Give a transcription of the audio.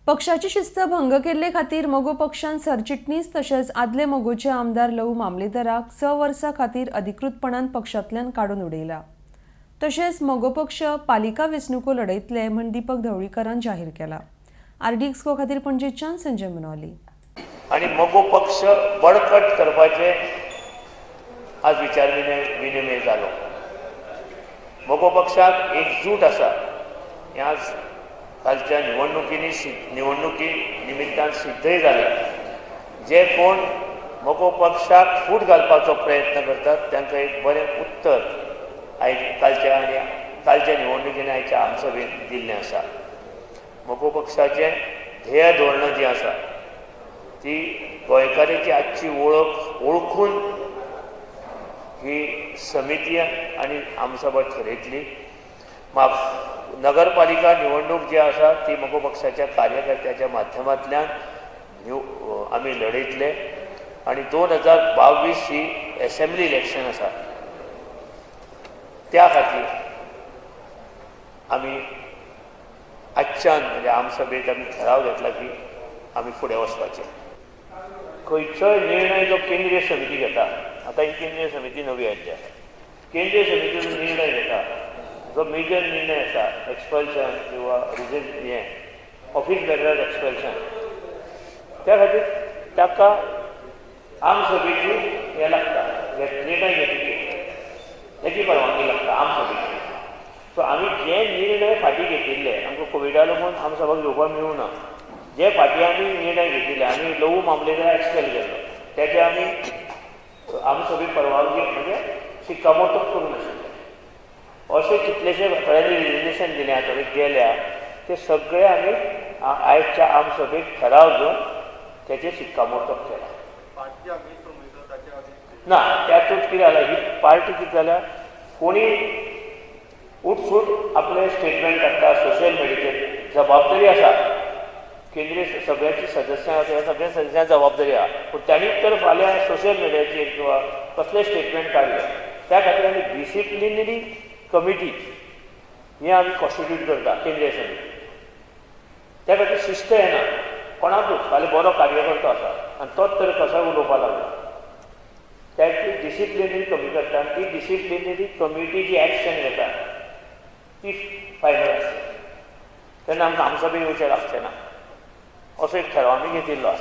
पक्षाची शिस्त भंग केल्ले खातीर मोगो पक्षान सरचिटणीस तशेंच आदले मोगोचे आमदार लहू मामलेदाराक 6 वर्सां खातीर अधिकृतपणान पक्षांतल्यान काडून उडयला। तशेंच मोगो पक्ष पालिका वेंचणुको लढयतले म्हण दीपक ढवळीकरान जाहीर केला। आरडी एक्सको खातीर पणजेच्यान संजय मनोली। आणि मोगो पक्ष बळकट करपाचे आज विचार विनिमय जालो। मोगो पक्षाक एकजूट आसा हें आज कालच्या निवडणुकी निमित्तान सिद्धय जालें। जे कोण मोगो पक्षाक फूट घालपाचो प्रयत्न करतात तांकां एक बरें उत्तर कालच्या निवडणुकीन आयच्या आमसभेत दिल्लें आसा। मोगो पक्षाचें ध्येय धोरणां जीं आसा ती गोंयकारांची आजची ओळखून ही समिती आनी आमसभा ठरयतली। नगरपालिका निवडणूक जी आसा ती मोगो पक्षाच्या कार्यकर्त्याच्या माध्यमांतल्यान आमी लढयतले आनी 2022 ही असेंब्ली इलेक्शन आसा त्या खातीर आमी आजच्यान म्हणजे आमसभेत आमी ठराव घेतला की आमी फुडें वचपाचें। खंयचोय निर्णय जो केंद्रीय समिती घेता, आतां ही केंद्रीय समिती नवी आयिल्ली आसा, केंद्रीय समिती जो निर्णय घेता जो मेजर निर्णय आसा एक्सपल्शन किंवा ऑफिस बेरर एक्सपल्शन त्या खातीर ताका आमसभेची हें लागता, निर्णय घेतली तेची परवानगी लागता आमसभेची। सो आमी जे निर्णय फाटीं घेतिल्ले आमकां कोविडा लागून आमसभाक घेवपाक मेळूं ना, जे फाटीं आमी निर्णय घेतिल्ले आमी लहू मामलेदार एक्सपेल केल्लो तेजे आमी आमसभेक परवानगी म्हणजे शिक्कामोर्तब करूंक नाशिल्ले। अशें कितलेशे थोड्यांनी रिजिग्नेशन दिल्या, थोडे गेल्या, ते सगळे आमी आयच्या आमसभेक ठराव घेवन तेचे शिक्कामोर्तब केला। ना त्यातूंत कितें जालां, ही पार्टी कितें जाल्या कोणी उठसूट आपले स्टेटमेंट काडटा सोशल मिडियाचेर, जबाबदारी आसा केंद्रीय सगळ्याची सदस्यां आसा, सगळ्या सदस्यां जबाबदारी आसा, पूण तांणी तर फाल्यां सोशल मिडियाचेर किंवा कसले स्टेटमेंट काडले त्या खातीर आमी डिसिप्लिनरी कमिटी ही आमी कॉन्स्टिट्यूट करता केंद्रीय समिती। त्या खातीर शिस्त येना कोणाकूच, फाल्यां बरो कार्यकर्तो आसा आनी तोच तर कसाय उलोवपाक लागला त्याची डिसिप्लिनरी कमिटी करता आनी ती डिसिप्लिनरी कमिटी जी एक्शन घेता ती फायनल आसता। तेन्ना आमकां आमसभेक येवचें लागचें ना असो एक ठराव आमी घेतिल्लो आसा।